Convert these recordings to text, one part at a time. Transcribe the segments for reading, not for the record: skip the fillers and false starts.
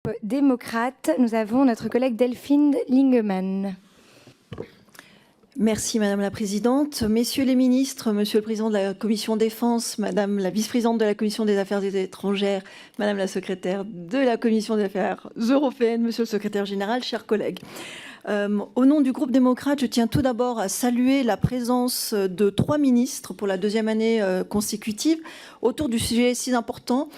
groupe démocrate, nous avons notre collègue Delphine Lingemann. Merci Madame la Présidente. Messieurs les ministres, Monsieur le Président de la Commission Défense, Madame la Vice-présidente de la Commission des Affaires étrangères, Madame la Secrétaire de la Commission des Affaires européennes, Monsieur le Secrétaire général, chers collègues. Au nom du groupe démocrate, je tiens tout d'abord à saluer la présence de 3 ministres pour la 2e année consécutive autour du sujet si important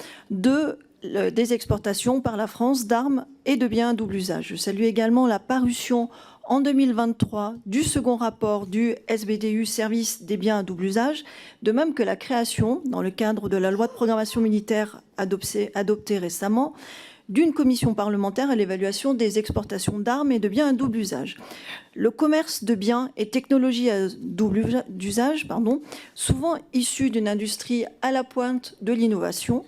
des exportations par la France d'armes et de biens à double usage. Je salue également la parution en 2023 du second rapport du SBDU, Service des biens à double usage, de même que la création, dans le cadre de la loi de programmation militaire adoptée récemment, d'une commission parlementaire à l'évaluation des exportations d'armes et de biens à double usage. Le commerce de biens et technologies à double usage, souvent issus d'une industrie à la pointe de l'innovation,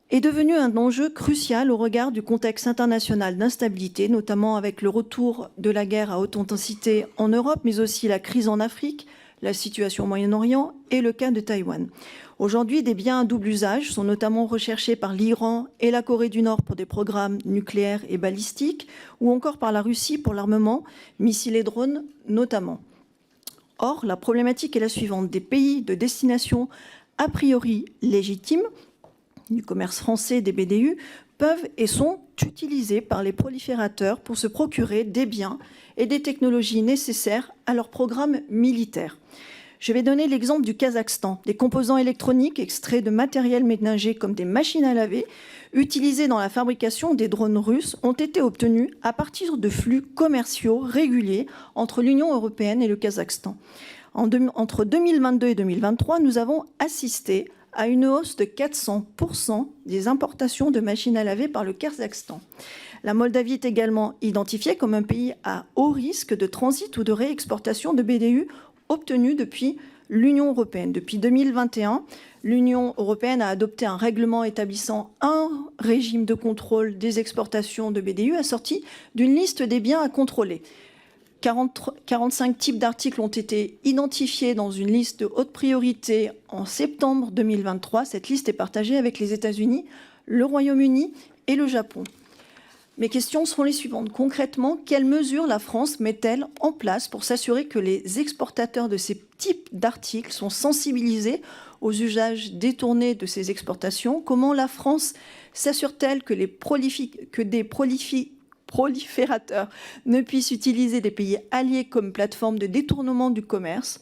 est devenu un enjeu crucial au regard du contexte international d'instabilité, notamment avec le retour de la guerre à haute intensité en Europe, mais aussi la crise en Afrique, la situation au Moyen-Orient et le cas de Taïwan. Aujourd'hui, des biens à double usage sont notamment recherchés par l'Iran et la Corée du Nord pour des programmes nucléaires et balistiques, ou encore par la Russie pour l'armement, missiles et drones notamment. Or, la problématique est la suivante. Des pays de destination a priori légitimes, du commerce français des BDU, peuvent et sont utilisés par les proliférateurs pour se procurer des biens et des technologies nécessaires à leur programme militaire. Je vais donner l'exemple du Kazakhstan. Des composants électroniques extraits de matériel ménager comme des machines à laver utilisés dans la fabrication des drones russes ont été obtenus à partir de flux commerciaux réguliers entre l'Union européenne et le Kazakhstan. Entre 2022 et 2023, nous avons assisté à une hausse de 400% des importations de machines à laver par le Kazakhstan. La Moldavie est également identifiée comme un pays à haut risque de transit ou de réexportation de BDU obtenus depuis l'Union européenne. Depuis 2021, l'Union européenne a adopté un règlement établissant un régime de contrôle des exportations de BDU assorti d'une liste des biens à contrôler. 45 types d'articles ont été identifiés dans une liste de haute priorité en septembre 2023. Cette liste est partagée avec les États-Unis, le Royaume-Uni et le Japon. Mes questions seront les suivantes. Concrètement, quelles mesures la France met-elle en place pour s'assurer que les exportateurs de ces types d'articles sont sensibilisés aux usages détournés de ces exportations? Comment la France s'assure-t-elle que des proliférateurs ne puissent utiliser des pays alliés comme plateforme de détournement du commerce?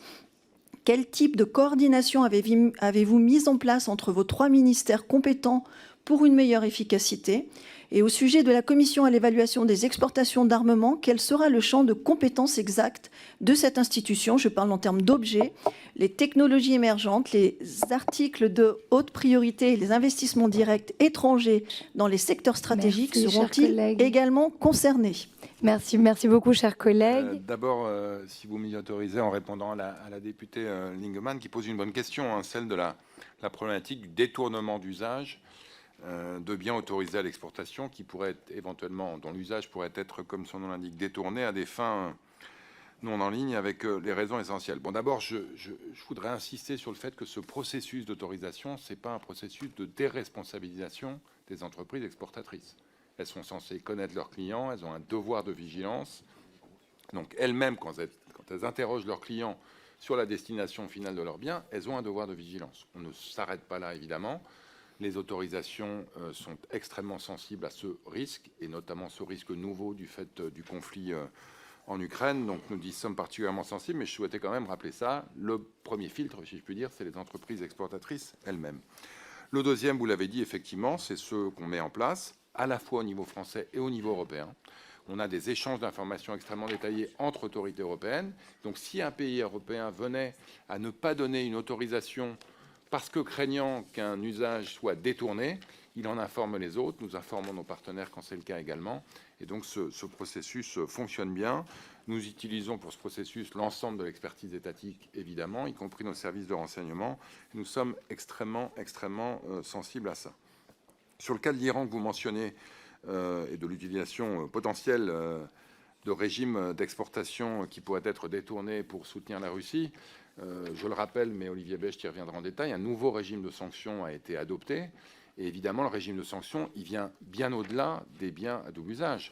Quel type de coordination avez-vous mis en place entre vos 3 ministères compétents pour une meilleure efficacité? Et au sujet de la commission à l'évaluation des exportations d'armement, quel sera le champ de compétences exact de cette institution? Je parle en termes d'objets, les technologies émergentes, les articles de haute priorité et les investissements directs étrangers dans les secteurs stratégiques seront-ils également concernés? Merci beaucoup, chers collègues. D'abord, si vous m'y autorisez, en répondant à la députée Lingemann, qui pose une bonne question, celle de la problématique du détournement d'usage de biens autorisés à l'exportation qui pourraient être éventuellement, dont l'usage pourrait être, comme son nom l'indique, détourné à des fins non en ligne avec les raisons essentielles. Bon, d'abord, je voudrais insister sur le fait que ce processus d'autorisation, ce n'est pas un processus de déresponsabilisation des entreprises exportatrices. Elles sont censées connaître leurs clients, elles ont un devoir de vigilance. Donc elles-mêmes, quand elles interrogent leurs clients sur la destination finale de leurs biens, elles ont un devoir de vigilance. On ne s'arrête pas là, évidemment. Les autorisations sont extrêmement sensibles à ce risque, et notamment ce risque nouveau du fait du conflit en Ukraine. Donc nous y sommes particulièrement sensibles, mais je souhaitais quand même rappeler ça. Le premier filtre, si je puis dire, c'est les entreprises exportatrices elles-mêmes. Le deuxième, vous l'avez dit, effectivement, c'est ce qu'on met en place, à la fois au niveau français et au niveau européen. On a des échanges d'informations extrêmement détaillés entre autorités européennes. Donc si un pays européen venait à ne pas donner une autorisation parce que craignant qu'un usage soit détourné, il en informe les autres, nous informons nos partenaires quand c'est le cas également. Et donc ce processus fonctionne bien. Nous utilisons pour ce processus l'ensemble de l'expertise étatique, évidemment, y compris nos services de renseignement. Nous sommes extrêmement sensibles à ça. Sur le cas de l'Iran que vous mentionnez et de l'utilisation potentielle de régimes d'exportation qui pourraient être détournés pour soutenir la Russie, je le rappelle, mais Olivier Becht y reviendra en détail, un nouveau régime de sanctions a été adopté Et évidemment, le régime de sanctions, il vient bien au-delà des biens à double usage.